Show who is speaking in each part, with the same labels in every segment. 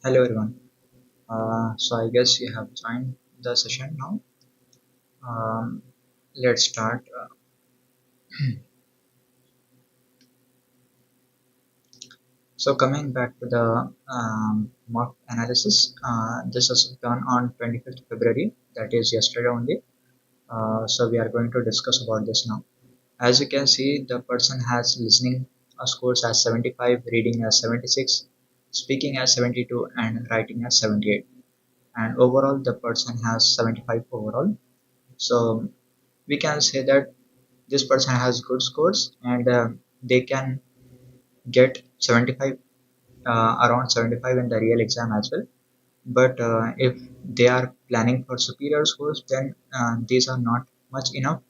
Speaker 1: Hello everyone. So I guess you have joined the session now. Um, let's start. So coming back to the mock analysis, this was done on 25th February, that is yesterday only. So we are going to discuss about this now. As you can see, the person has listening scores as 75, reading as 76, speaking as 72, and writing as 78. And overall, the person has 75 overall. So we can say that this person has good scores and they can get 75 around 75 in the real exam as well, but if they are planning for superior scores, then these are not much enough.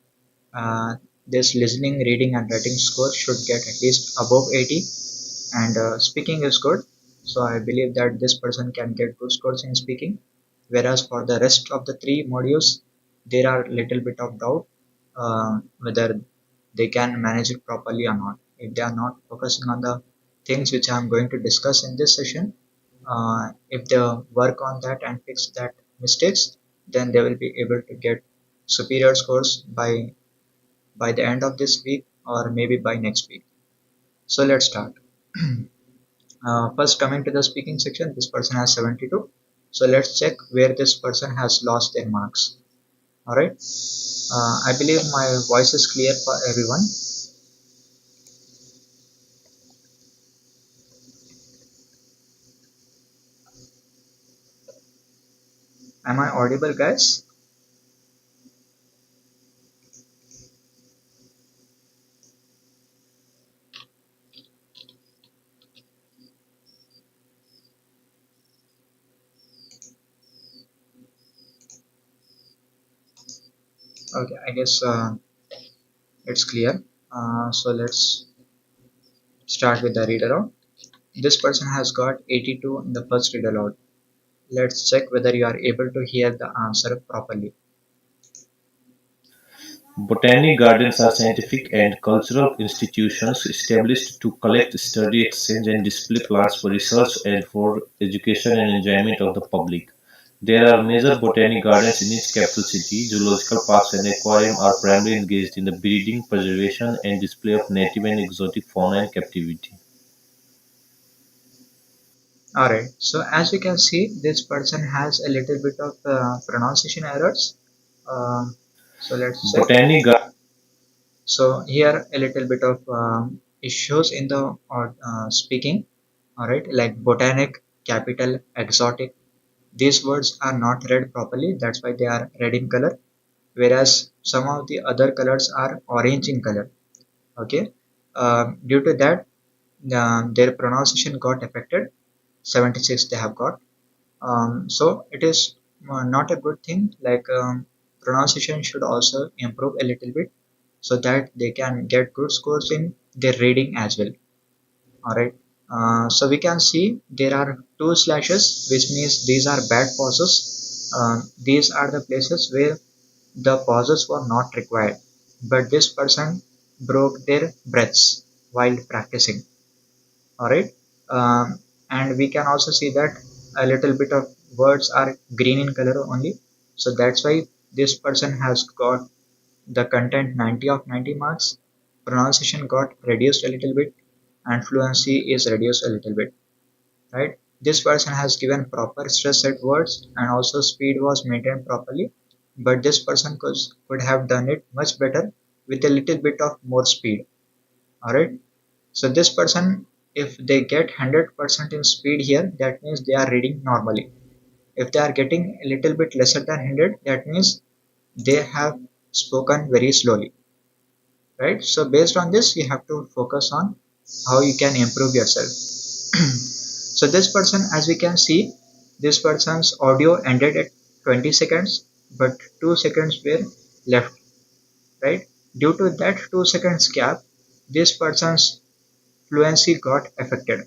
Speaker 1: This listening, reading and writing score should get at least above 80, and speaking is good, so I believe that this person can get good scores in speaking, whereas for the rest of the three modules there are little bit of doubt whether they can manage it properly or not. If they are not focusing on the things which I am going to discuss in this session, if they work on that and fix that mistakes, then they will be able to get superior scores by the end of this week or maybe by next week. So let's start. First, coming to the speaking section, this person has 72. So let's check where this person has lost their marks. All right. I believe my voice is clear for everyone. Am I audible, guys? Okay, I guess it's clear. So let's start with the read aloud. This person has got 82 in the first read aloud. Let's check whether you are able to hear the answer properly.
Speaker 2: Botanic gardens are scientific and cultural institutions established to collect, study, exchange, and display plants for research and for education and enjoyment of the public. There are major botanic gardens in each capital city. Zoological parks and aquarium are primarily engaged in the breeding, preservation, and display of native and exotic fauna in captivity.
Speaker 1: Alright, so as you can see, this person has a little bit of pronunciation errors. Um, so let's check.
Speaker 2: Botanic
Speaker 1: So here a little bit of issues in the speaking. Alright, like botanic, capital, exotic. These words are not read properly. That's why they are red in color. Whereas some of the other colors are orange in color. Okay. Due to that, their pronunciation got affected. 76 they have got. So it is not a good thing. Like pronunciation should also improve a little bit so that they can get good scores in their reading as well. All right. So we can see there are two slashes, which means these are bad pauses. These are the places where the pauses were not required, but this person broke their breaths while practicing. All right. And we can also see that a little bit of words are green in color only, so that's why this person has got the content 90 of 90 marks, pronunciation got reduced a little bit, and fluency is reduced a little bit, right? This person has given proper stress at words and also speed was maintained properly, but this person could have done it much better with a little bit of more speed. All right. So this person, if they get 100% in speed here, that means they are reading normally. If they are getting a little bit lesser than 100, that means they have spoken very slowly, right? So based on this, you have to focus on how you can improve yourself. So this person, as we can see, this person's audio ended at 20 seconds, but 2 seconds were left, right? Due to that 2 seconds gap, this person's fluency got affected.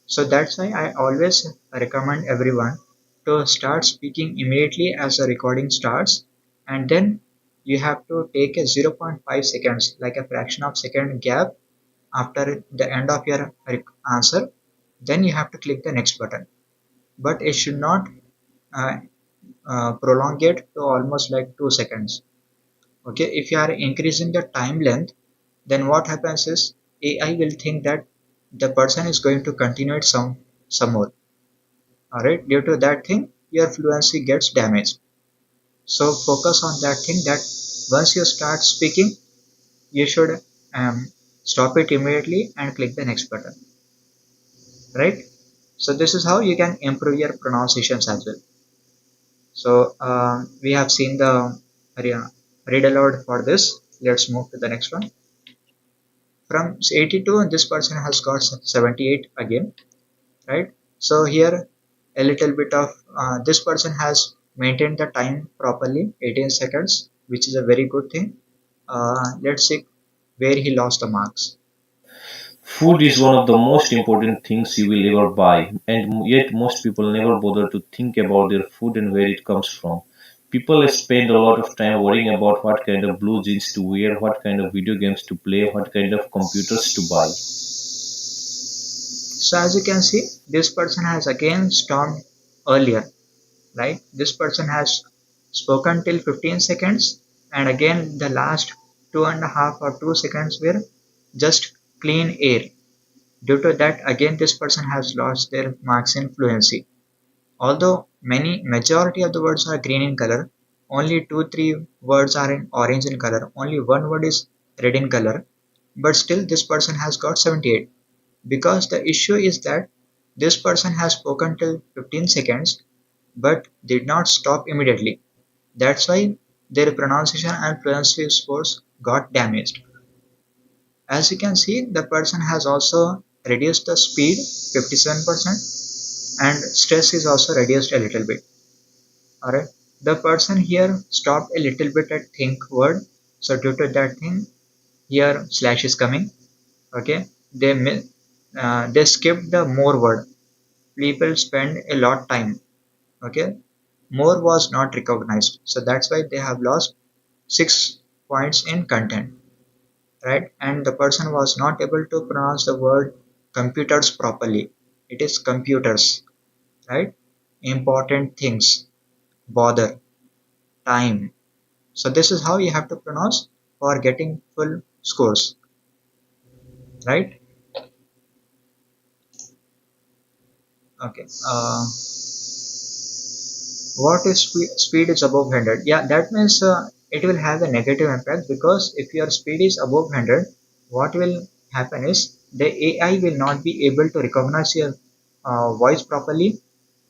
Speaker 1: So that's why I always recommend everyone to start speaking immediately as the recording starts, and then you have to take a zero point 0.5 seconds, like a fraction of second gap after the end of your answer. Then you have to click the next button. but it should not uh, prolong it to almost like 2 seconds. Okay, if you are increasing the time length, then what happens is AI will think that the person is going to continue it some more. All right, due to that thing, your fluency gets damaged. So focus on that thing that once you start speaking, you should um, stop it immediately and click the next button, right? So this is how you can improve your pronunciations as well. So we have seen the read aloud for this. Let's move to the next one. From 82, this person has got 78 again, right? So here a little bit of this person has maintained the time properly, 18 seconds, which is a very good thing. Let's see where he lost the marks.
Speaker 2: Food is one of the most important things you will ever buy, and yet most people never bother to think about their food and where it comes from. People spend a lot of time worrying about what kind of blue jeans to wear, what kind of video games to play, what kind of computers to buy.
Speaker 1: So as you can see, this person has again stormed earlier, right? This person has spoken till 15 seconds, and again the last 2.5 or 2 seconds were just clean air. Due to that, again this person has lost their marks in fluency. Although many majority of the words are green in color, only 2-3 words are in orange in color, only one word is red in color, but still this person has got 78, because the issue is that this person has spoken till 15 seconds but did not stop immediately. That's why their pronunciation and fluency scores got damaged. As you can see, the person has also reduced the speed 57%, and stress is also reduced a little bit. Alright, the person here stopped a little bit at think word, so due to that thing, here slash is coming. Okay, they skipped the more word. People spend a lot time. Okay, more was not recognized, so that's why they have lost 6 points in content, right? And the person was not able to pronounce the word computers properly. It is computers, right? Important things, bother, time. So this is how you have to pronounce for getting full scores, right? Okay. What is speed is above 100? Yeah, that means it will have a negative impact, because if your speed is above 100, what will happen is the AI will not be able to recognize your voice properly,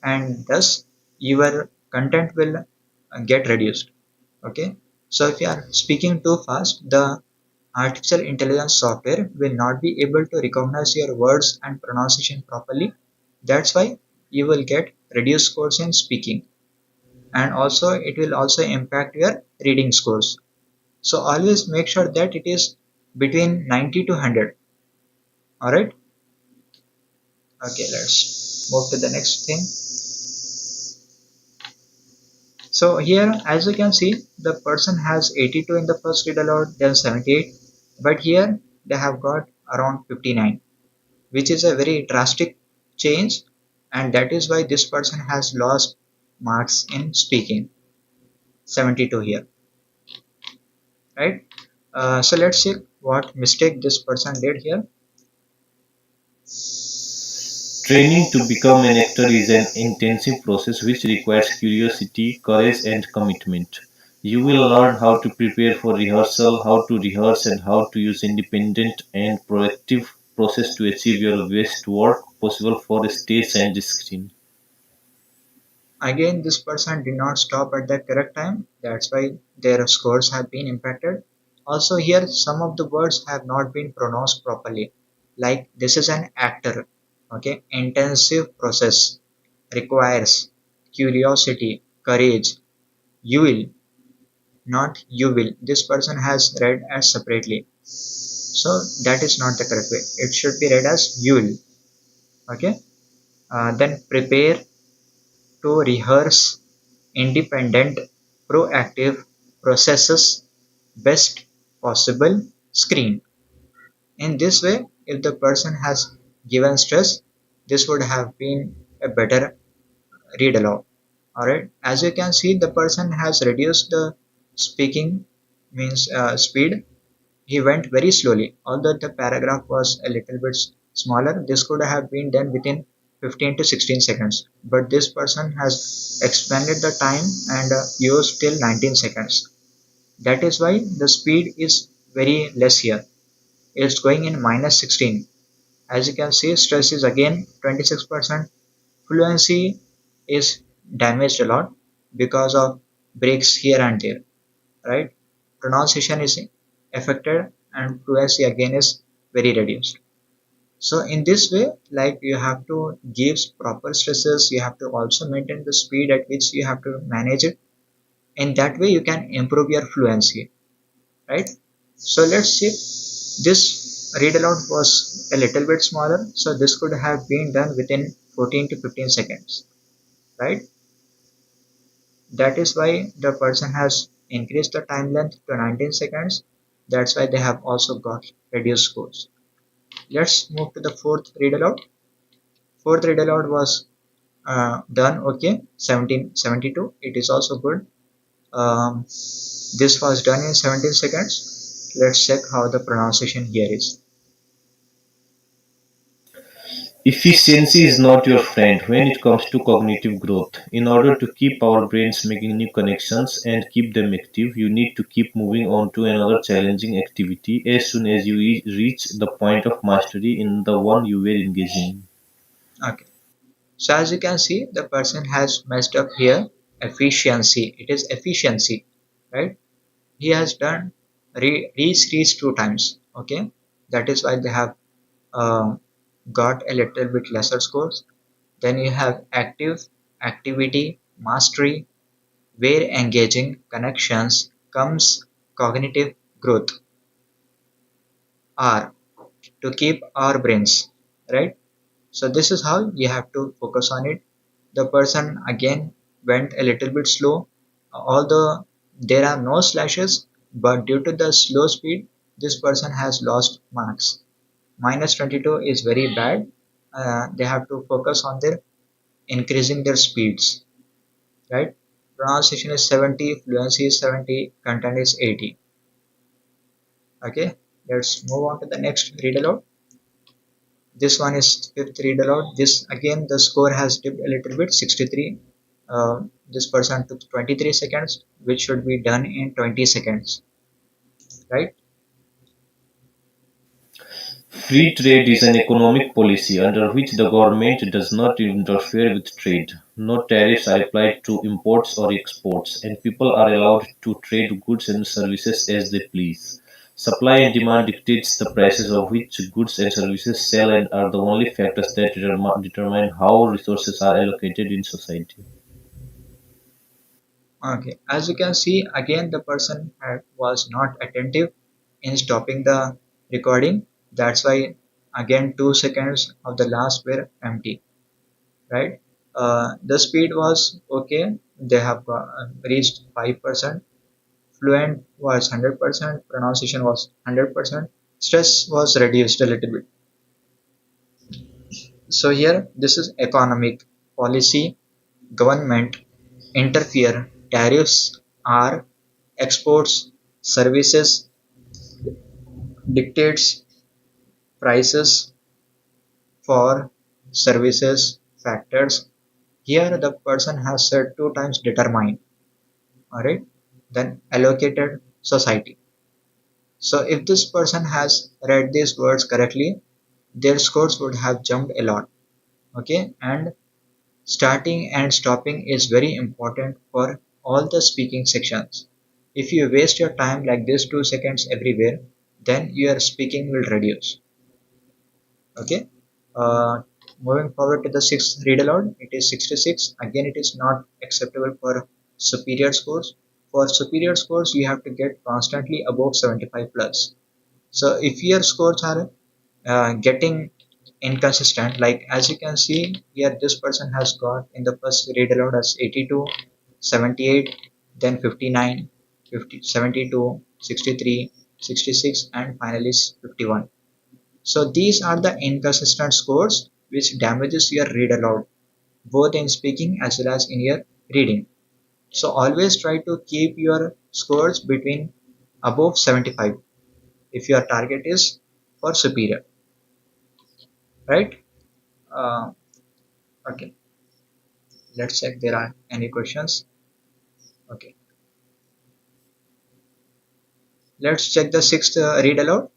Speaker 1: and thus your content will get reduced. Okay, so if you are speaking too fast, the artificial intelligence software will not be able to recognize your words and pronunciation properly. That's why you will get reduced scores in speaking, and also it will also impact your reading scores. So always make sure that it is between 90 to 100. All right. Okay, let's move to the next thing. So here, as you can see, the person has 82 in the first read aloud, then 78, but here they have got around 59, which is a very drastic change, and that is why this person has lost marks in speaking, 72 here, right? So let's see what mistake this person did here.
Speaker 2: Training to become an actor is an intensive process which requires curiosity, courage, and commitment. You will learn how to prepare for rehearsal, how to rehearse, and how to use independent and proactive process to achieve your best work possible for stage and screen.
Speaker 1: Again, this person did not stop at the correct time. That's why their scores have been impacted. Also, here some of the words have not been pronounced properly. Like this is an actor. Okay, intensive process requires curiosity, courage. You will, not you will. This person has read as separately. So that is not the correct way. It should be read as you will. Okay. Then prepare to rehearse independent, proactive processes best possible screen. In this way, if the person has given stress, this would have been a better. read aloud. Alright, as you can see, the person has reduced the speaking means speed. He went very slowly. Although the paragraph was a little bit smaller, this could have been done within 15 to 16 seconds, but this person has expanded the time and used till 19 seconds. That is why the speed is very less here. It's going in minus 16. As you can see, stress is again 26%. Fluency is damaged a lot because of breaks here and there, right? Pronunciation is affected and fluency again is very reduced. So in this way, like you have to give proper stresses, you have to also maintain the speed at which you have to manage it. In that way, you can improve your fluency, right? So let's see. This read aloud was a little bit smaller, so this could have been done within 14 to 15 seconds, right? That is why the person has increased the time length to 19 seconds. That's why they have also got reduced scores. Let's move to the fourth read aloud. Fourth read aloud was done okay, 1772. It is also good. This was done in 17 seconds. Let's check how the pronunciation here is.
Speaker 2: Efficiency is not your friend when it comes to cognitive growth. In order to keep our brains making new connections and keep them active, you need to keep moving on to another challenging activity as soon as you reach the point of mastery in the one you were engaging in.
Speaker 1: Okay. So as you can see, the person has messed up here. Efficiency. It is efficiency, right? He has done reach two times. Okay. That is why they have uh, got a little bit lesser scores. Then you have active, activity, mastery, where engaging connections comes cognitive growth. R, to keep our brains, right? So this is how you have to focus on it. The person again went a little bit slow, although there are no slashes, but due to the slow speed, this person has lost marks. Minus 22 is very bad. They have to focus on their increasing their speeds, right? Pronunciation is 70, fluency is 70, content is 80. Okay, let's move on to the next read aloud. This one is fifth read aloud. This again the score has dipped a little bit, 63. This person took 23 seconds, which should be done in 20 seconds, right?
Speaker 2: Free trade is an economic policy under which the government does not interfere with trade. No tariffs are applied to imports or exports, and people are allowed to trade goods and services as they please. Supply and demand dictates the prices of which goods and services sell and are the only factors that determine how resources are allocated in society.
Speaker 1: Okay, as you can see, again the person was not attentive in stopping the recording. That's why again 2 seconds of the last were empty, right? The speed was okay. They have reached 5%. Fluent was 100%. Pronunciation was 100%. Stress was reduced a little bit. So here, this is economic policy, government interfere, tariffs are exports, services dictates prices for services factors. Here the person has said two times determine, alright, then allocated society. So if this person has read these words correctly, their scores would have jumped a lot. Okay, and starting and stopping is very important for all the speaking sections. If you waste your time like this 2 seconds everywhere, then your speaking will reduce. Okay. Uh, Moving forward to the sixth read aloud, it is 66. Again, it is not acceptable for superior scores. For superior scores, you have to get constantly above 75 plus. So if your scores are getting inconsistent, like as you can see here, this person has got in the first read aloud as 82, 78, then 59, 50, 72, 63, 66, and finally 51. So these are the inconsistent scores which damages your read aloud. both in speaking as well as in your reading. So always try to keep your scores between above 75 if your target is for superior, right? Uh, okay, let's check there are any questions. Okay, let's check the sixth read aloud.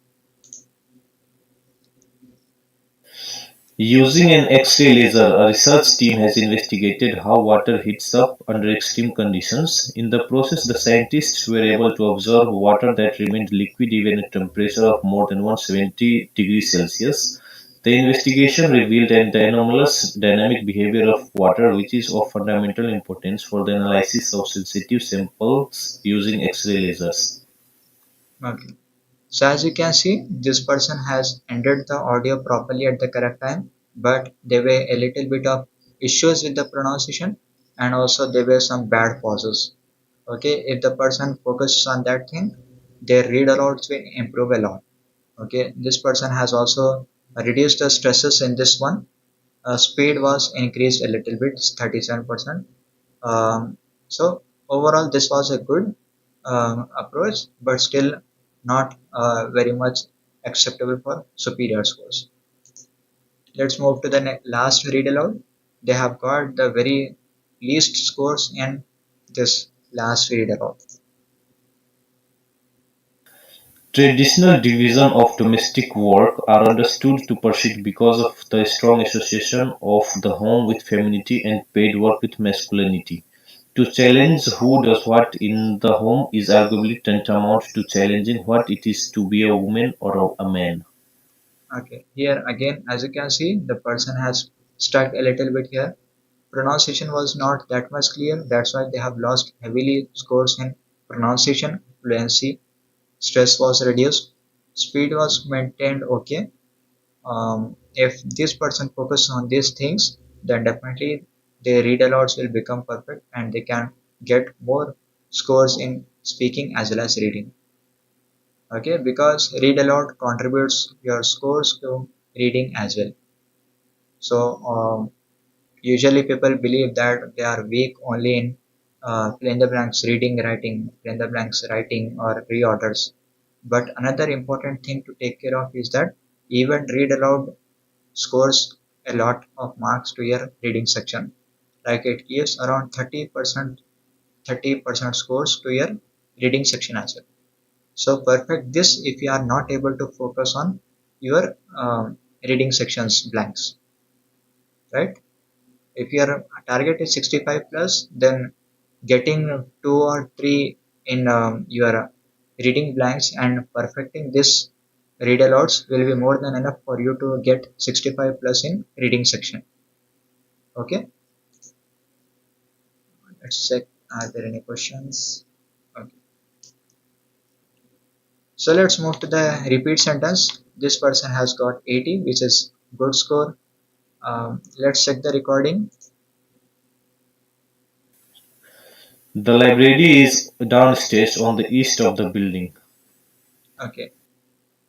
Speaker 2: Using an X-ray laser, a research team has investigated how water heats up under extreme conditions. In the process, the scientists were able to observe water that remained liquid even at a temperature of more than 170 degrees Celsius. The investigation revealed the anomalous dynamic behavior of water, which is of fundamental importance for the analysis of sensitive samples using X-ray lasers.
Speaker 1: Okay. So as you can see, this person has ended the audio properly at the correct time, but there were a little bit of issues with the pronunciation and also there were some bad pauses. Okay, if the person focuses on that thing, their read alouds will improve a lot. Okay, this person has also reduced the stresses in this one. Speed was increased a little bit, 37%. So overall, this was a good approach, but still not very much acceptable for superior scores. Let's move to the last read aloud. They have got the very least scores in this last read aloud.
Speaker 2: Traditional division of domestic work are understood to persist because of the strong association of the home with femininity and paid work with masculinity. To challenge who does what in the home is arguably tantamount to challenging what it is to be a woman or a man.
Speaker 1: Okay, here again, as you can see, the person has stuck a little bit here. Pronunciation was not that much clear, that's why they have lost heavily scores in pronunciation, fluency, stress was reduced, speed was maintained okay. If this person focuses on these things, then definitely their read alouds will become perfect and they can get more scores in speaking as well as reading. Okay, because read aloud contributes your scores to reading as well. So usually people believe that they are weak only in fill in the blanks reading, writing, fill in the blanks writing or reorders. But another important thing to take care of is that even read aloud scores a lot of marks to your reading section. Like it gives around 30% scores to your reading section as well. So perfect this if you are not able to focus on your reading sections blanks, right? If your target is 65 plus, then getting 2 or 3 in your reading blanks and perfecting this read alouds will be more than enough for you to get 65 plus in reading section. Okay, let's check are there any questions. Okay, so let's move to the repeat sentence. This person has got 80, which is good score. Let's check the recording.
Speaker 2: The library is downstairs on the east of the building.
Speaker 1: Okay,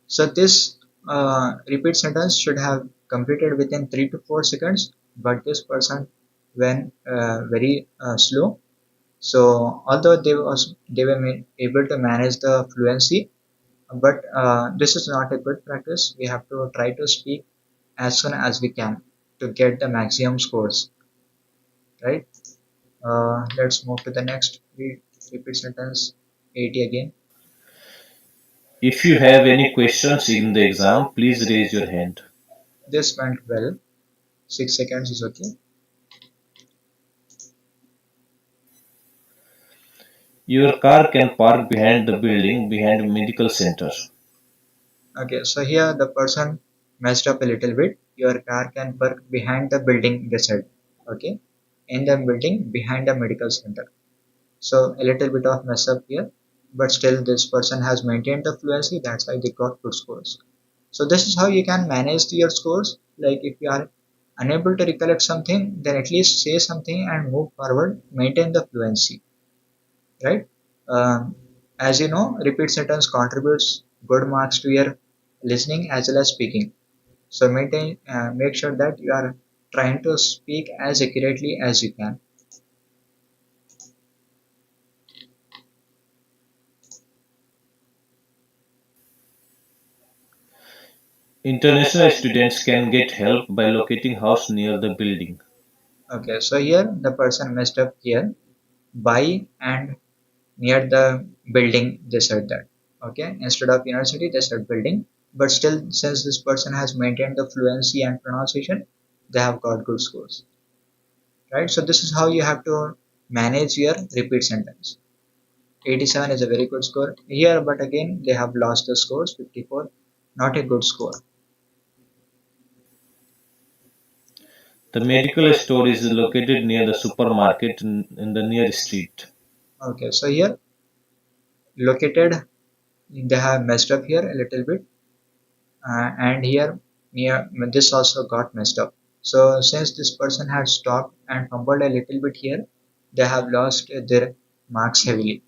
Speaker 1: so this repeat sentence should have completed within 3 to 4 seconds, but this person went very slow. So although they were able to manage the fluency, but this is not a good practice. We have to try to speak as soon as we can to get the maximum scores, right? Let's move to the next repeat sentence 80 again.
Speaker 2: If you have any questions in the exam, please raise your hand.
Speaker 1: This went well. 6 seconds is okay.
Speaker 2: Your car can park behind the building behind a medical center.
Speaker 1: Okay, so here the person messed up a little bit. Your car can park behind the building, they said. Okay, in the building behind the medical center. So a little bit of mess up here, but still this person has maintained the fluency. That's why they got good scores. So this is how you can manage your scores. Like if you are unable to recollect something, then at least say something and move forward. Maintain the fluency, right? Um, as you know, repeat sentence contributes good marks to your listening as well as speaking. So make sure that you are trying to speak as accurately as you can.
Speaker 2: International students can get help by locating house near the building.
Speaker 1: Okay, so here the person messed up here. By and near the building, they said that. Okay, instead of university, they said building. But still, since this person has maintained the fluency and pronunciation, they have got good scores, right? So this is how you have to manage your repeat sentence. 87 is a very good score here, but again, they have lost the scores. 54, not a good score.
Speaker 2: The medical store is located near the supermarket in the near street.
Speaker 1: Okay, so here located, they have messed up here a little bit, and here near this also got messed up. So since this person had stopped and fumbled a little bit here, they have lost their marks heavily.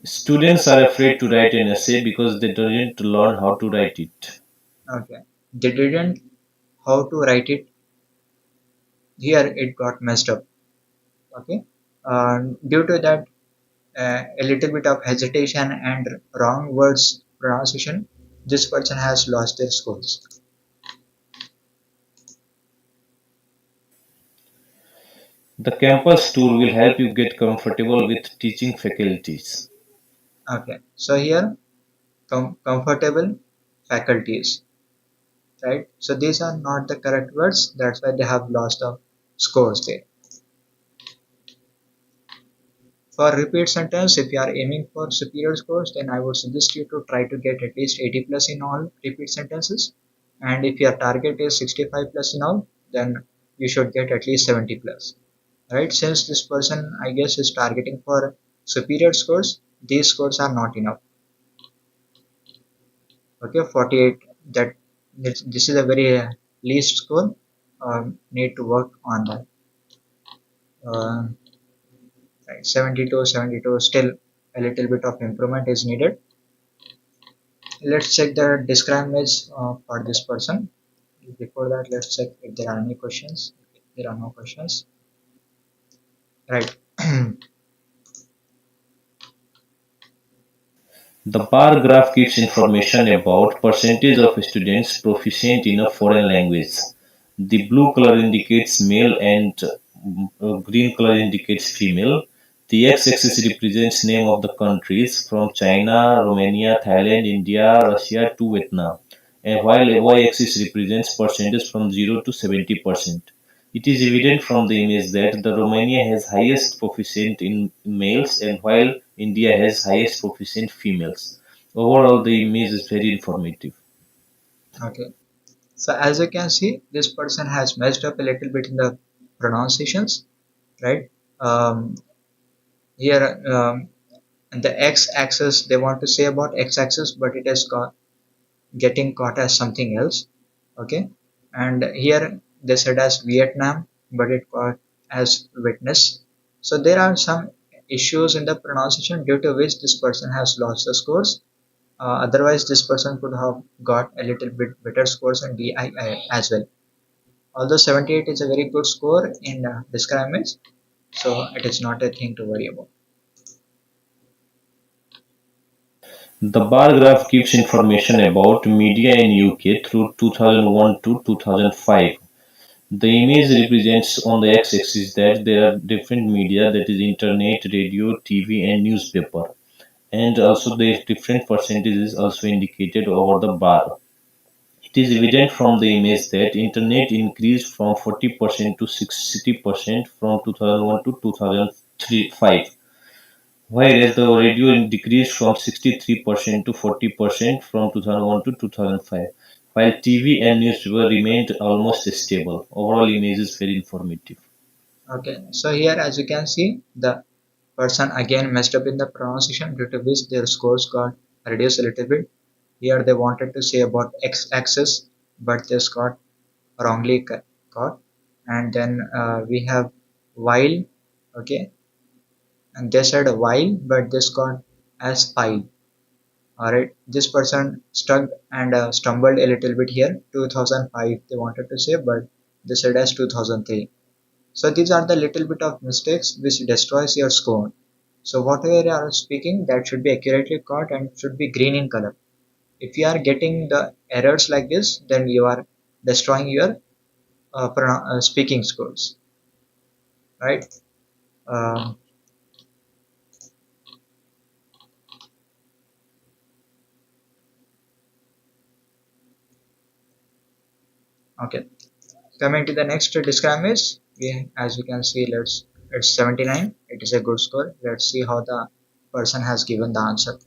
Speaker 2: Students are afraid to write an essay because they don't learn how to write it.
Speaker 1: Okay, they didn't how to write it here. It got messed up. Okay, due to that, a little bit of hesitation and wrong words pronunciation, this person has lost their scores.
Speaker 2: The campus tour will help you get comfortable with teaching faculties.
Speaker 1: Okay, so here comfortable faculties, right? So these are not the correct words. That's why they have lost the scores there. For repeat sentence, if you are aiming for superior scores, then I would suggest you to try to get at least 80 plus in all repeat sentences. And if your target is 65 plus in all, then you should get at least 70 plus. Right? Since this person, I guess, is targeting for superior scores, these scores are not enough. Okay, 48. That this is a very least score. Need to work on that. Uh, right, 72, 72. Still, a little bit of improvement is needed. Let's check the describe image for this person. Before that, let's check if there are any questions. There are no questions. Right.
Speaker 2: The bar graph gives information about percentage of students proficient in a foreign language. The blue color indicates male and green color indicates female. The x-axis represents name of the countries from China, Romania, Thailand, India, Russia to Vietnam. And while y-axis represents percentage from 0 to 70%. It is evident from the image that the Romania has highest proficient in males and while India has highest proficient females. Overall, the image is very informative.
Speaker 1: Okay. So as you can see, this person has messed up a little bit in the pronunciations, right? Here, the x-axis, they want to say about x-axis, but it is getting caught as something else. Okay, and here they said as Vietnam, but it caught as witness. So there are some issues in the pronunciation due to which this person has lost the scores. Otherwise, this person could have got a little bit better scores in DII as well. Although 78 is a very good score in discriminates, so it is not a thing to worry about.
Speaker 2: The bar graph gives information about media in UK through 2001 to 2005. The image represents on the x-axis that there are different media that is internet, radio, TV and newspaper. And also the different percentages also indicated over the bar. It is evident from the image that internet increased from 40% to 60% from 2001 to 2005, whereas the radio decreased from 63% to 40% from 2001 to 2005, while TV and newspaper remained almost stable. Overall image is very informative.
Speaker 1: Okay, so here as you can see, the person again messed up in the pronunciation due to which their scores got reduced a little bit. Here they wanted to say about x-axis, but this got wrongly caught. And then we have while, okay, and they said while, but this got as pile. Alright, this person stuck and stumbled a little bit here. 2005 they wanted to say, but they said as 2003. So these are the little bit of mistakes which destroys your score. So whatever you are speaking, that should be accurately caught and should be green in color. If you are getting the errors like this, then you are destroying your speaking scores, right? Uh, okay. Coming to the next discrim is, as you can see, it's 79. It is a good score. Let's see how the person has given the answer.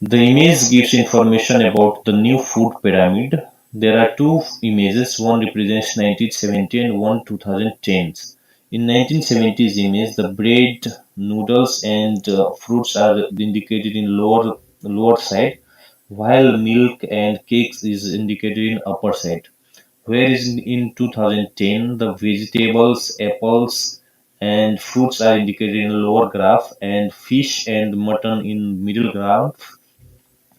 Speaker 2: The image gives information about the new food pyramid. There are two images, one represents 1970 and one 2010s. In 1970s image, the bread, noodles and fruits are indicated in lower side, while milk and cakes is indicated in upper side. Whereas in 2010, the vegetables, apples, and fruits are indicated in lower graph, and fish and mutton in middle graph,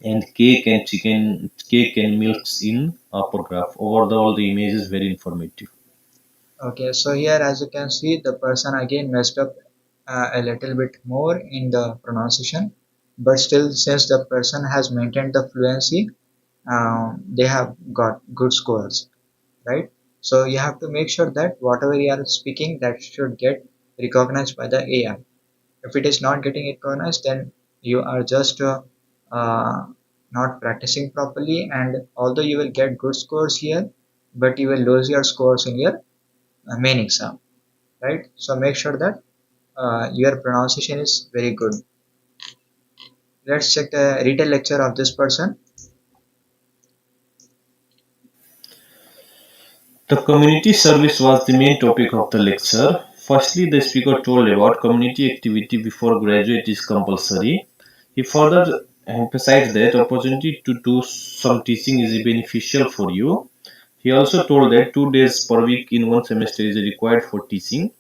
Speaker 2: and cake and milks in upper graph. Overall, the image is very informative.
Speaker 1: Okay, so here as you can see, the person again messed up a little bit more in the pronunciation, but still, since the person has maintained the fluency, they have got good scores, right? So you have to make sure that whatever you are speaking, that should get recognized by the AI. If it is not getting recognized, then you are just uh, not practicing properly, and although you will get good scores here, but you will lose your scores in your main exam, right? So make sure that your pronunciation is very good. Let's check the retail lecture of this person.
Speaker 2: The community service was the main topic of the lecture. Firstly, the speaker told about community activity before graduate is compulsory. He further emphasized that opportunity to do some teaching is beneficial for you. He also told that 2 days per week in one semester is required for teaching.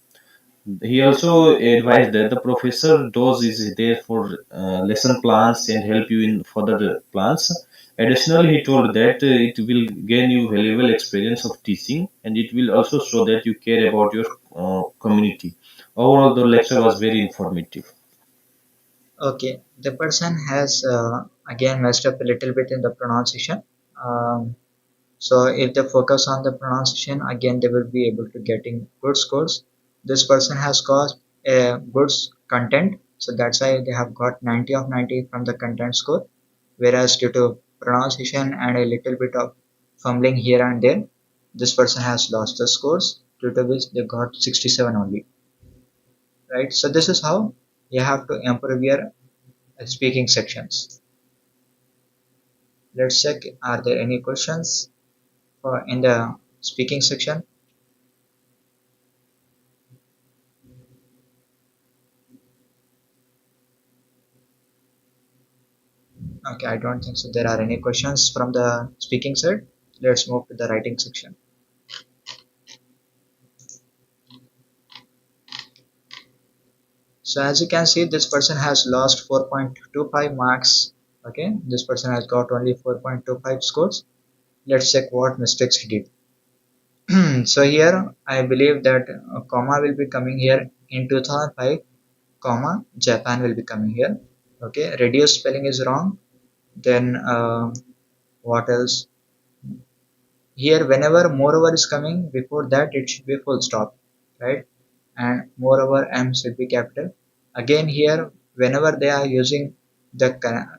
Speaker 2: He also advised that the professor does is there for lesson plans and help you in further plans. Additionally, he told that it will gain you valuable experience of teaching, and it will also show that you care about your community. Overall, the lecture was very informative.
Speaker 1: Okay, the person has again messed up a little bit in the pronunciation. Um, so if they focus on the pronunciation, again they will be able to getting good scores. This person has got a good content, so that's why they have got 90 of 90 from the content score. Whereas due to pronunciation and a little bit of fumbling here and there, this person has lost the scores, due to which they got 67 only, right? So this is how you have to improve your speaking sections. Let's check, are there any questions for in the speaking section? Okay, I don't think so there are any questions from the speaking side. Let's move to the writing section. So as you can see, this person has lost 4.25 marks. Okay, this person has got only 4.25 scores. Let's check what mistakes he did. So here I believe that a comma will be coming here in 2005, comma Japan will be coming here. Okay, reduce spelling is wrong. Then what else? Here whenever moreover is coming before that, it should be full stop, right? And moreover M should be capital. Again here, whenever they are using the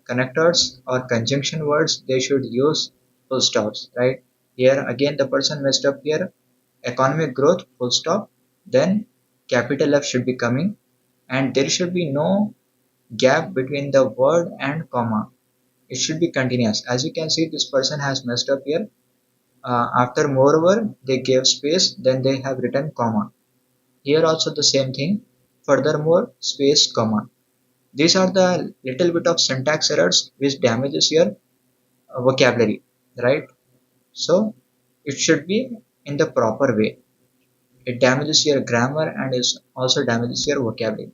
Speaker 1: connectors or conjunction words, they should use full stops, right? Here again the person messed up here. Economic growth, full stop. Then capital F should be coming, and there should be no gap between the word and comma. It should be continuous. As you can see, this person has messed up here. After moreover, they gave space, then they have written comma. Here also the same thing. Furthermore, space, comma. These are the little bit of syntax errors which damages your vocabulary, right? So it should be in the proper way. It damages your grammar and is also damages your vocabulary.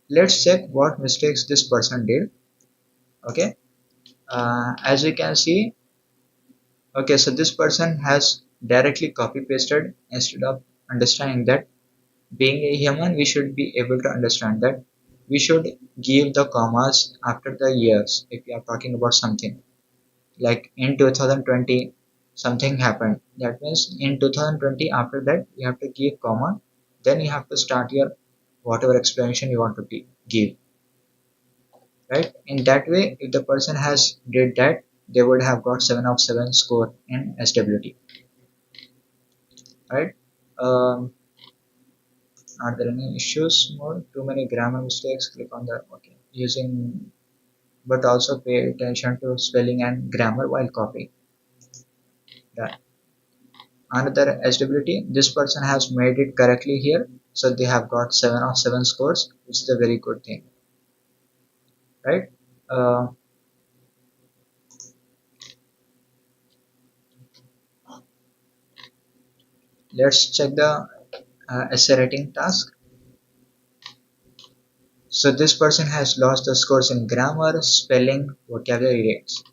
Speaker 1: Let's check what mistakes this person did. Okay. As you can see, okay, so this person has directly copy pasted instead of understanding that being a human, we should be able to understand that we should give the commas after the years if we are talking about something. Like in 2020, something happened. That means in 2020, after that, you have to give comma. Then you have to start your whatever explanation you want to give. Right? In that way, if the person has did that, they would have got 7 of 7 score in SWT. Right? Um, are there any issues more? Too many grammar mistakes? Click on the okay. Using but also pay attention to spelling and grammar while copying. That another SWT, this person has made it correctly here, so they have got 7 of 7 scores, which is a very good thing, right? Uh, let's check the essay writing task. So this person has lost the scores in grammar, spelling, vocabulary rates.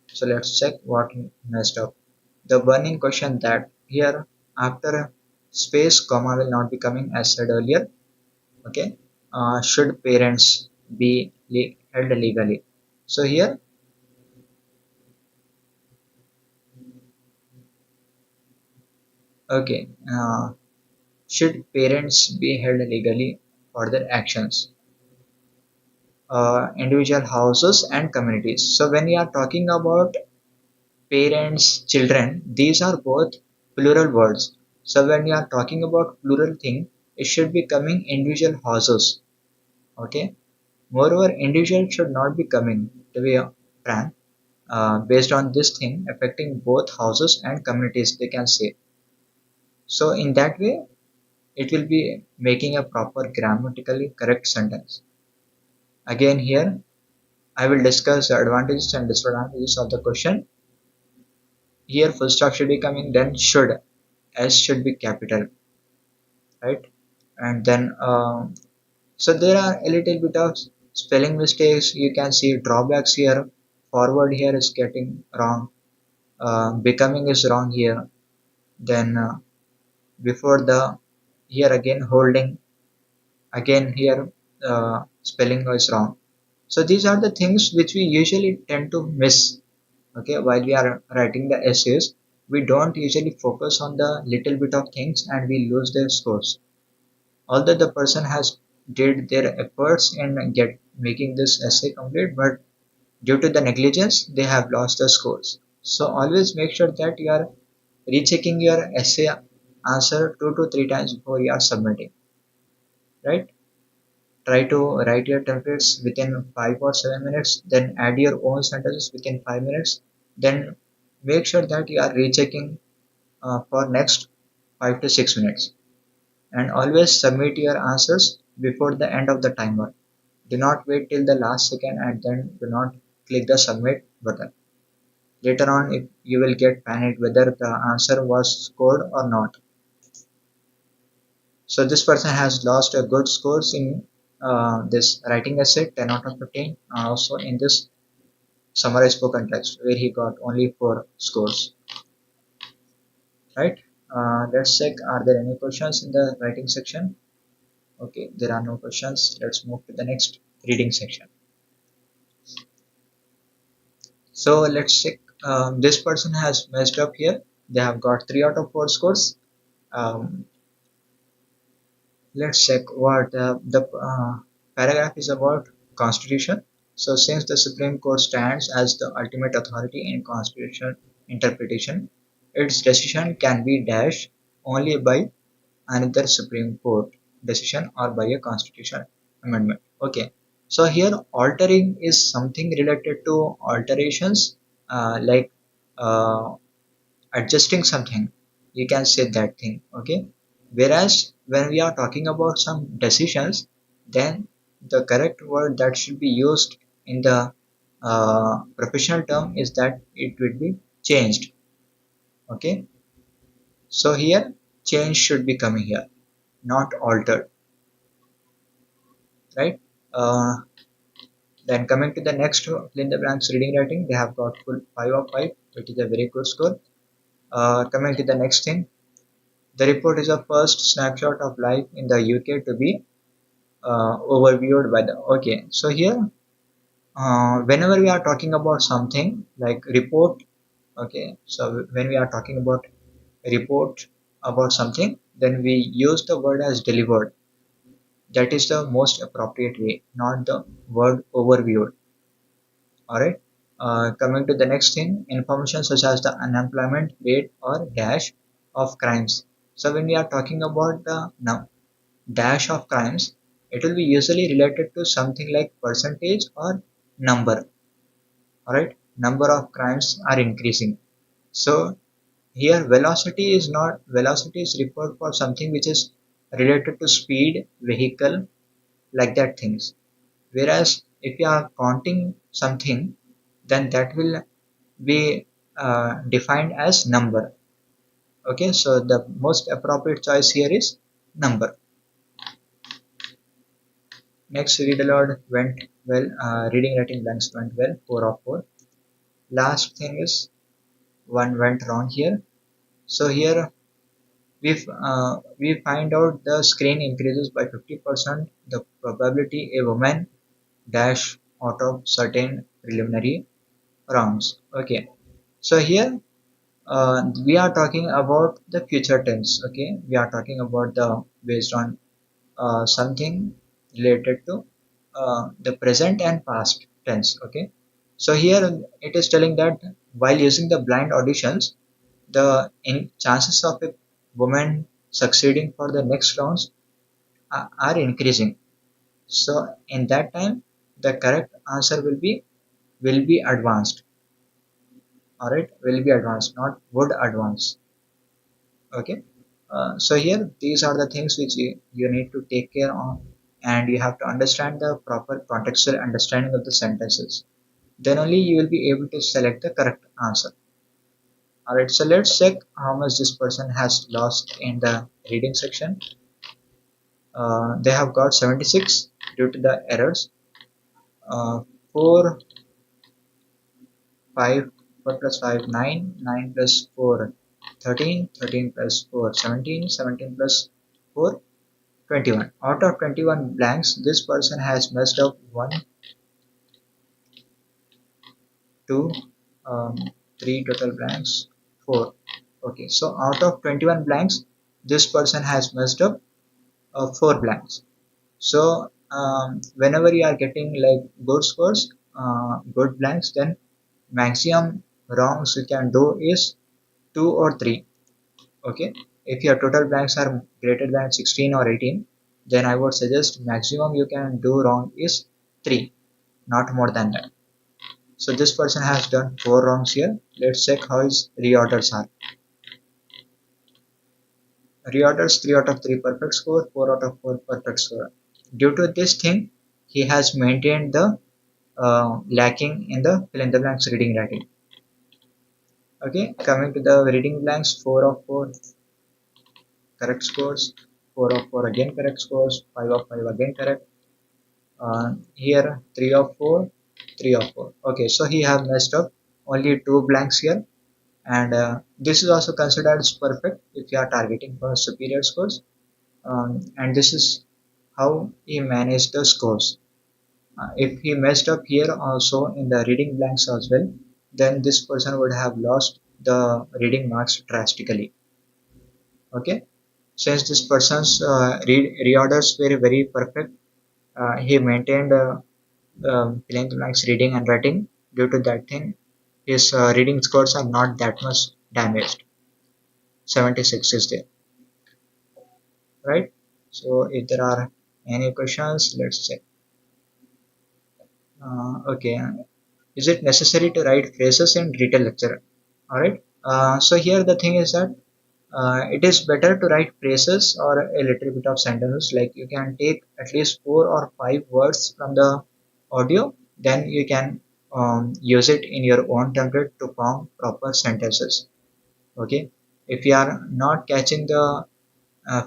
Speaker 1: So let's check what messed up. The burning question that here after space comma will not be coming as said earlier. Okay, should parents be held legally? So here, okay, should parents be held legally for their actions? Individual houses and communities. So when we are talking about parents, children, these are both plural words. So when we are talking about plural thing, it should be coming individual houses. Okay. Moreover, individual should not be coming to be frank. Based on this thing affecting both houses and communities, they can say. So in that way, it will be making a proper grammatically correct sentence. Again here, I will discuss the advantages and disadvantages of the question. Here full stop should be coming, then should, S should be capital, right? And then, so there are a little bit of spelling mistakes. You can see drawbacks here. Forward here is getting wrong. Becoming is wrong here. Then before the here again holding again here spelling is wrong. So these are the things which we usually tend to miss. Okay, while we are writing the essays, we don't usually focus on the little bit of things and we lose their scores. Although the person has did their efforts in get making this essay complete, but due to the negligence, they have lost the scores. So always make sure that you are rechecking your essay answer 2 to 3 times before you are submitting, right? Try to write your templates within 5 or 7 minutes, then add your own sentences within 5 minutes. Then make sure that you are rechecking for next 5 to 6 minutes. And always submit your answers before the end of the timer. Do not wait till the last second and then do not click the submit button. Later on, if you will get panicked whether the answer was scored or not. So this person has lost a good scores in this writing essay 10 out of 15. Also in this summarized spoken text where he got only 4 scores. Right? Let's check are there any questions in the writing section? Okay, there are no questions. Let's move to the next reading section. So let's check. This person has messed up here. They have got 3 out of 4 scores. Um, let's check what the paragraph is about constitution. So since the Supreme Court stands as the ultimate authority in constitutional interpretation, its decision can be dashed only by another Supreme Court decision or by a constitutional amendment. Okay, so here altering is something related to alterations, like uh, adjusting something. You can say that thing. Okay, whereas when we are talking about some decisions, then the correct word that should be used in the professional term is that it will be changed. Okay, so here change should be coming here, not altered, right? Uh, Then coming to the next fill in the blanks reading writing, they have got full 5 of 5, which is a very good score. Coming to the next thing, the report is the first snapshot of life in the UK to be overviewed by the. Okay, so here, whenever we are talking about something like report, okay, so when we are talking about report about something, then we use the word as delivered. That is the most appropriate way, not the word overviewed. All right. Coming to the next thing, information such as the unemployment rate or dash of crimes. So when we are talking about the dash of crimes, it will be usually related to something like percentage or number. All right. Number of crimes are increasing. So here velocity is referred for something which is related to speed, vehicle, like that things. Whereas if you are counting something, then that will be defined as number. Okay, so the most appropriate choice here is number. Next, read aloud went well. Reading writing blanks went well. 4 of 4. Last thing is one went wrong here. So here we find out the screen increases by 50%. The probability a woman dash out of certain preliminary rounds. Okay, so here we are talking about the future tense. Okay, we are talking about the based on something related to the present and past tense. Okay, so here it is telling that while using the blind auditions, the chances of a woman succeeding for the next rounds are increasing. So in that time, the correct answer will be advanced. All right, will be advanced, not would advance. Okay, so here these are the things which you need to take care of, and you have to understand the proper contextual understanding of the sentences. Then only you will be able to select the correct answer. All right, so let's check how much this person has lost in the reading section. They have got 76 due to the errors. 4 5 4 plus 5 9 9 plus 4 13 13 plus 4 17 17 plus 4 21. Out of 21 blanks, this person has messed up 1, 2, 3 total blanks, 4. Okay, so out of 21 blanks, this person has messed up 4 blanks. So whenever you are getting like good scores, good blanks, then maximum wrongs you can do is 2 or 3. Okay, if your total blanks are greater than 16 or 18, then I would suggest maximum you can do wrong is 3, not more than that. So this person has done 4 wrongs here. Let's check how his reorders are. Reorders 3 out of 3 perfect score, 4 out of 4 perfect score. Due to this thing, he has maintained the lacking in the fill in the blanks reading writing. Okay, coming to the reading blanks, 4 of 4 correct scores, 4 of 4 again correct scores, 5 of 5 again correct. Here 3 of 4, 3 of 4. Okay, so he have messed up only 2 blanks here, and this is also considered as perfect if you are targeting for superior scores. And this is how he managed the scores. If he messed up here also in the reading blanks as well, then this person would have lost the reading marks drastically. Okay, since this person's reorders were very perfect, he maintained fill in the blanks reading and writing. Due to that thing, his reading scores are not that much damaged. 76 is there, right? So if there are any questions, let's check. Okay, is it necessary to write phrases in detailed lecture? All right. So here the thing is that it is better to write phrases or a little bit of sentences. Like you can take at least 4 or 5 words from the audio, then you can use it in your own template to form proper sentences. Okay. If you are not catching the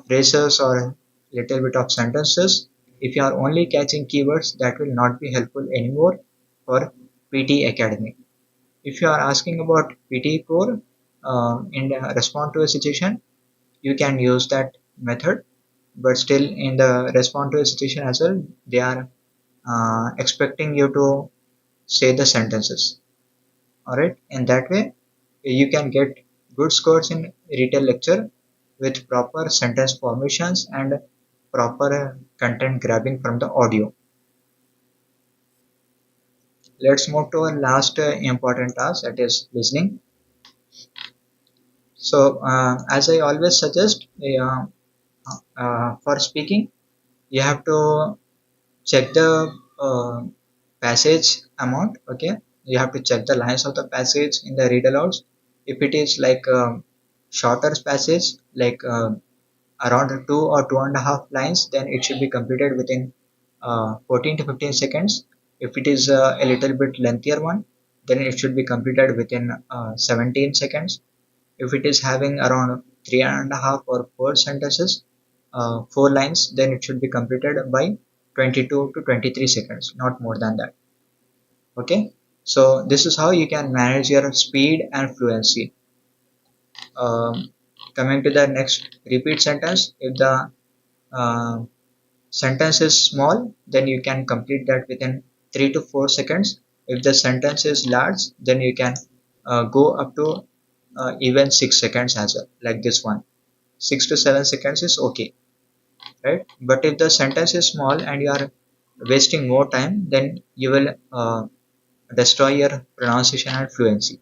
Speaker 1: phrases or little bit of sentences, If you are only catching keywords, that will not be helpful anymore for PT Academy. If you are asking about PT core in the respond to a situation, you can use that method, but still in the respond to a situation as well, they are expecting you to say the sentences. Alright, in that way, you can get good scores in retail lecture with proper sentence formations and proper content grabbing from the audio. Let's move to our last important task, that is listening. So, as I always suggest, for speaking, you have to check the passage amount. Okay, you have to check the lines of the passage in the read alouds. If it is like shorter passage, like around 2 or 2.5 lines, then it should be completed within 14 to 15 seconds. If it is a little bit lengthier one, then it should be completed within 17 seconds. If it is having around 3.5 or 4 sentences, 4 lines, then it should be completed by 22 to 23 seconds, not more than that. Okay, so this is how you can manage your speed and fluency. Um, Coming to the next repeat sentence, if the uh, sentence is small, then you can complete that within 3 to 4 seconds. If the sentence is large, then you can go up to even 6 seconds as well, like this one. 6 to 7 seconds is okay, right? But if the sentence is small and you are wasting more time, then you will destroy your pronunciation and fluency,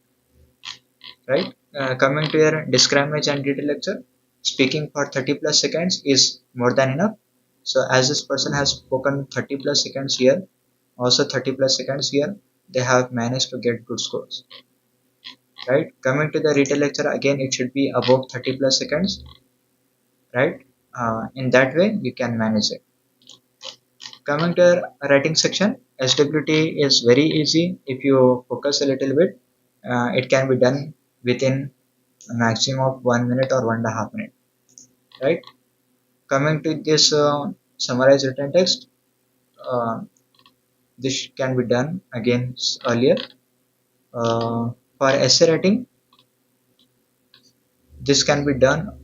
Speaker 1: right? Coming to your describe image and detail lecture, speaking for 30 plus seconds is more than enough. So as this person has spoken 30 plus seconds here, also 30 plus seconds here, they have managed to get good scores, right? Coming to the retail lecture, again it should be above 30 plus seconds, right? In that way you can manage it. Coming to writing section, SWT is very easy if you focus a little bit. It can be done within a maximum of 1 minute or 1.5 minutes, right? Coming to this summarized written text, uh, this can be done again earlier. For essay writing, this can be done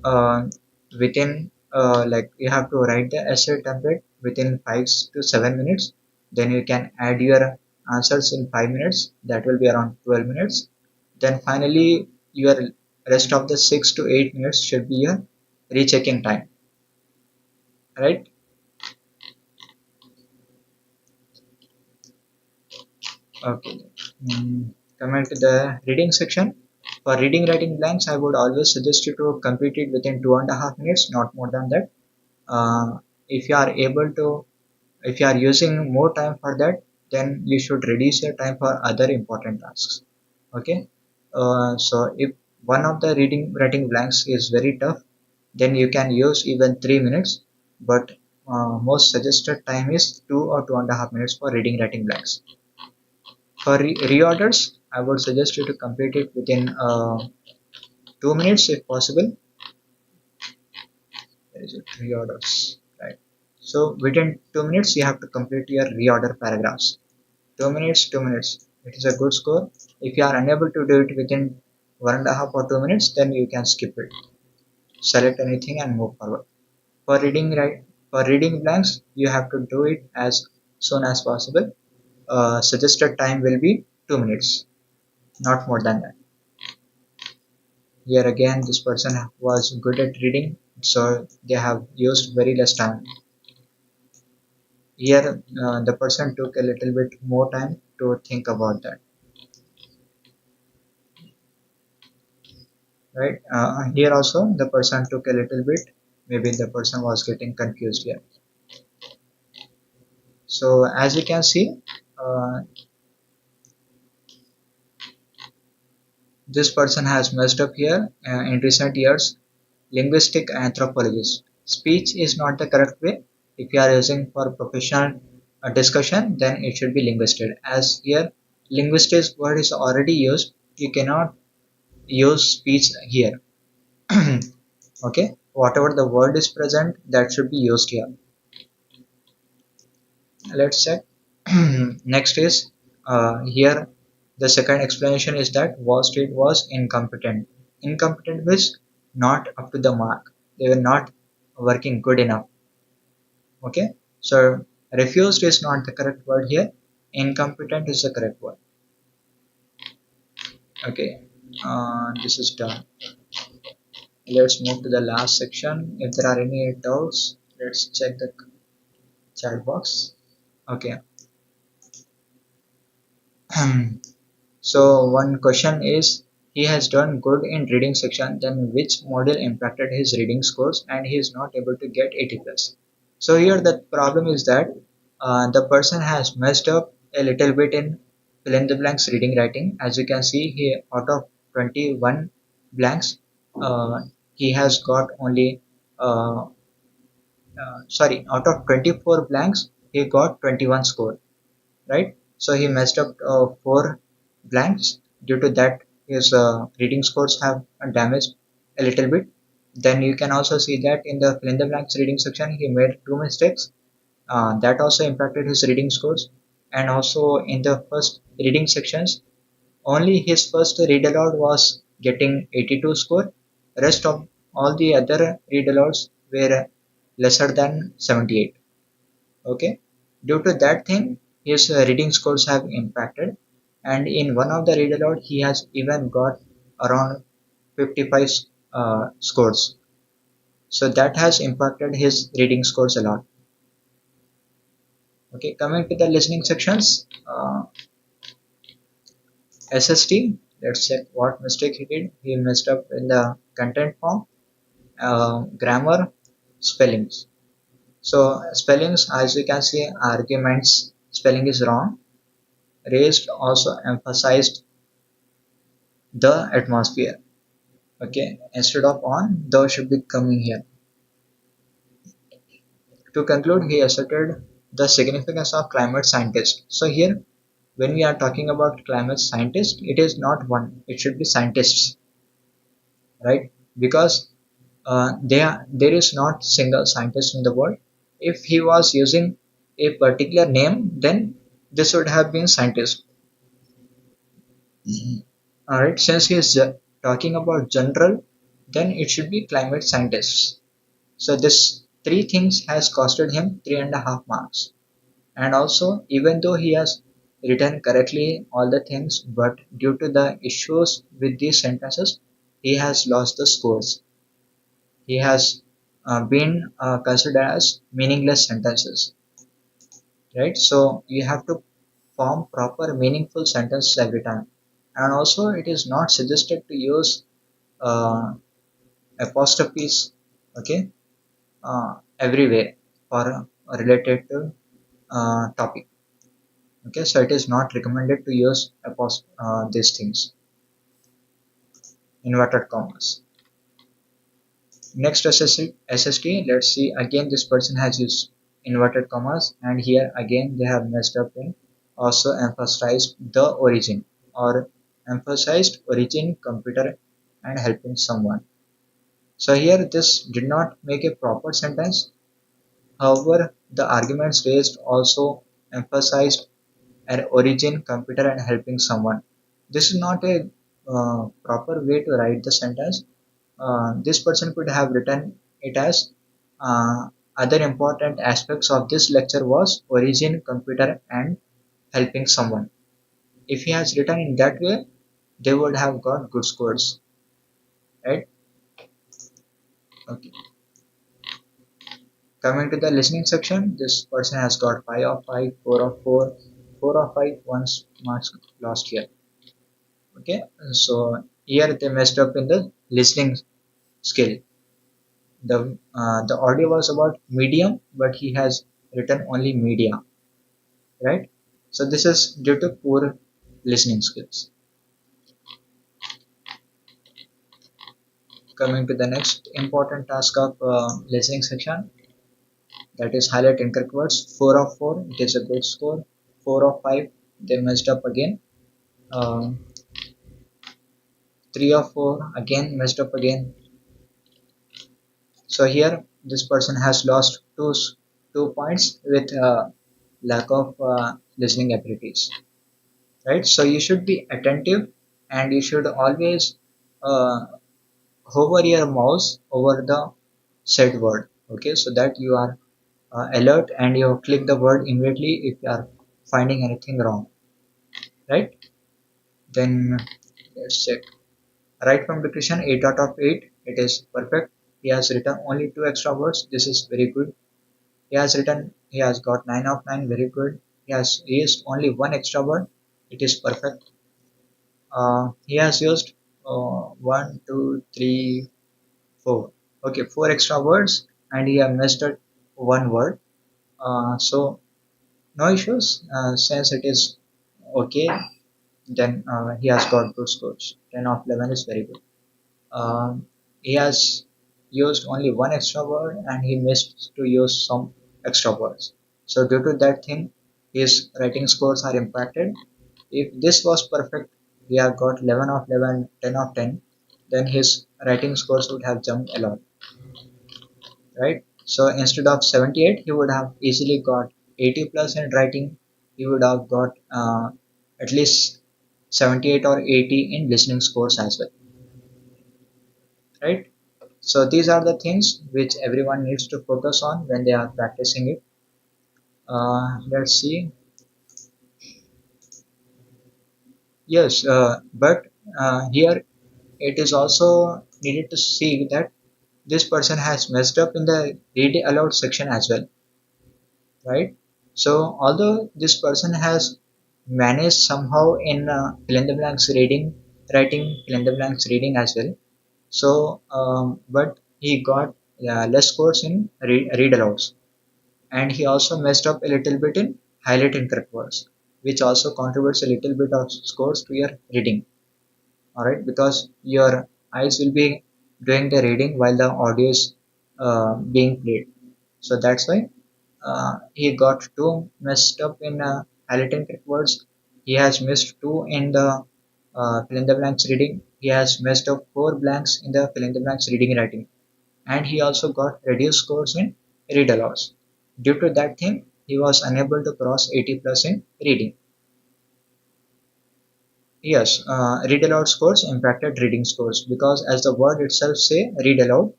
Speaker 1: within like you have to write the essay template within 5 to 7 minutes. Then you can add your answers in 5 minutes. That will be around 12 minutes. Then finally, your rest of the 6 to 8 minutes should be your rechecking time, right? Okay. Coming to the reading section. For reading writing blanks, I would always suggest you to complete it within 2.5 minutes, not more than that. If you are able to, if you are using more time for that, then you should reduce your time for other important tasks. Okay, so if one of the reading writing blanks is very tough, then you can use even 3 minutes, but most suggested time is 2 or 2.5 minutes for reading writing blanks. For reorders, I would suggest you to complete it within 2 minutes if possible. There is it, reorders, right? So within 2 minutes you have to complete your reorder paragraphs. 2 minutes, 2 minutes, it is a good score. If you are unable to do it within 1.5 or 2 minutes, then you can skip it, select anything and move forward. For reading, right, for reading blanks, you have to do it as soon as possible. Suggested time will be 2 minutes, not more than that. Here again, this person was good at reading, so they have used very less time. Here, the person took a little bit more time to think about that, right? Here also, the person took a little bit. Maybe the person was getting confused here. So as you can see, uh, this person has messed up here in recent years. Linguistic anthropologist. Speech is not the correct way. If you are using for professional discussion, then it should be linguistic. As here, linguistics word is already used. You cannot use speech here. Okay, whatever the word is present, that should be used here. Let's check. Next is here the second explanation is that Wall Street was incompetent. Incompetent means not up to the mark. They were not working good enough. Okay, so refused is not the correct word here. Incompetent is the correct word. Okay, this is done. Let's move to the last section. If there are any doubts, let's check the chat box. Okay. So one question is he has done good in reading section, then which module impacted his reading scores and he is not able to get 80 plus. So here the problem is that the person has messed up a little bit in fill in the blanks reading writing. As you can see here, out of 21 blanks, uh, he has got only uh, sorry, out of 24 blanks he got 21 score, right? So he messed up four blanks. Due to that, his reading scores have damaged a little bit. Then you can also see that in the fill in the blanks reading section he made two mistakes. That also impacted his reading scores. And also in the first reading sections, only his first read aloud was getting 82 score. Rest of all the other read alouds were lesser than 78. Okay, due to that thing his reading scores have impacted, and in one of the read aloud he has even got around 55 scores. So that has impacted his reading scores a lot. Okay, coming to the listening sections, SST, let's check what mistake he did. He messed up in the content form, grammar, spellings. So spellings, as you can see, arguments spelling is wrong. Raised also emphasized the atmosphere. Okay, instead of on, the should be coming here. To conclude, he asserted the significance of climate scientist. So here, when we are talking about climate scientist, it is not one, it should be scientists, right? Because there is not single scientist in the world. If he was using a particular name, then this would have been scientist. All right, since he is talking about general, then it should be climate scientists. So this three things has costed him 3.5 marks. And also, even though he has written correctly all the things, but due to the issues with these sentences, he has lost the scores. He has been considered as meaningless sentences, right? So you have to form proper meaningful sentences every time. And also, it is not suggested to use uh, apostrophes, okay, everywhere for related to topic. Okay, so it is not recommended to use these things, inverted commas. Next SST, let's see again this person has used inverted commas, and here again they have messed up in also emphasized the origin, or emphasized origin computer and helping someone. So here this did not make a proper sentence. However, the arguments raised also emphasized an origin, computer, and helping someone. This is not a proper way to write the sentence. This person could have written it as other important aspects of this lecture was origin, computer, and helping someone. If he has written in that way, they would have got good scores, right? Okay. Coming to the listening section, this person has got 5 of 5, 4 of 4, 4 of 5, 1 marks lost here. Okay, so here they messed up in the listening skill. The audio was about medium, but he has written only media, right? So this is due to poor listening skills. Coming to the next important task of listening section, that is highlight incorrect words. 4 of 4, it is a good score. 4 of 5, they messed up again. 3 of 4, again messed up again. So here this person has lost two points with lack of listening abilities, right? So you should be attentive, and you should always uh, hover your mouse over the said word, okay, so that you are alert and you click the word immediately if you are finding anything wrong, right? Then let's check. Right from dictation, 8 out of 8, it is perfect. He has written only 2 extra words, this is very good. He has got 9 of 9, very good. He has used only one extra word, it is perfect. He has used 1, 2, 3, 4. Okay, 4 extra words, and he has missed it one word. So no issues. Since it is okay, then he has got good scores. 10 of 11 is very good. He has used only one extra word, and he missed to use some extra words. So due to that thing, his writing scores are impacted. If this was perfect, he have got 11 of 11, 10 of 10, then his writing scores would have jumped a lot, right? So instead of 78, he would have easily got 80 plus in writing. He would have got at least 78 or 80 in listening scores as well, right? So these are the things which everyone needs to focus on when they are practicing it. Let's see. Yes, but here it is also needed to see that this person has messed up in the read aloud section as well, right? So although this person has managed somehow in fill in the blanks reading, writing fill in the blanks reading as well. So, but he got less scores in read alouds, and he also messed up a little bit in highlighting correct words, which also contributes a little bit of scores to your reading. All right, because your eyes will be doing the reading while the audio is being played. So that's why he got two messed up in highlighting correct words. He has missed two in the fill in the blanks reading. He has messed up four blanks in the fill in the blanks reading and writing, and he also got reduced scores in read alouds. Due to that thing, he was unable to cross 80 plus in reading. Yes, read aloud scores impacted reading scores because, as the word itself say, read aloud.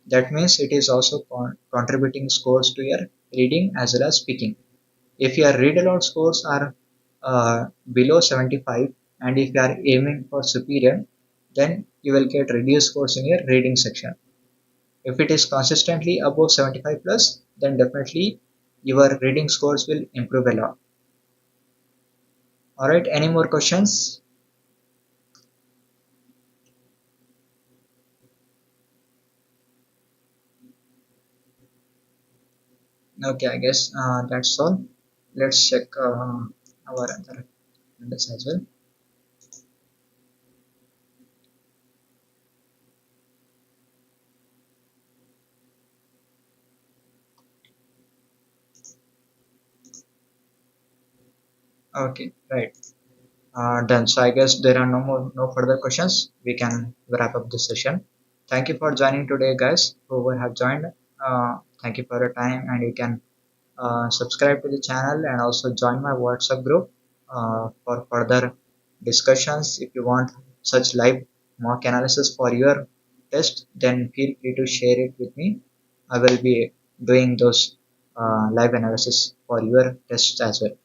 Speaker 1: That means it is also contributing scores to your reading as well as speaking. If your read aloud scores are below 75, and if you are aiming for superior, then you will get reduced scores in your reading section. If it is consistently above 75 plus, then definitely your reading scores will improve a lot. All right, any more questions? Okay, I guess that's all. Let's check our other numbers as well. Okay, right. Done. So I guess there are no further questions. We can wrap up this session. Thank you for joining today, guys. Whoever have joined, thank you for your time, and you can subscribe to the channel and also join my WhatsApp group for further discussions. If you want such live mock analysis for your test, then feel free to share it with me. I will be doing those live analysis for your tests as well.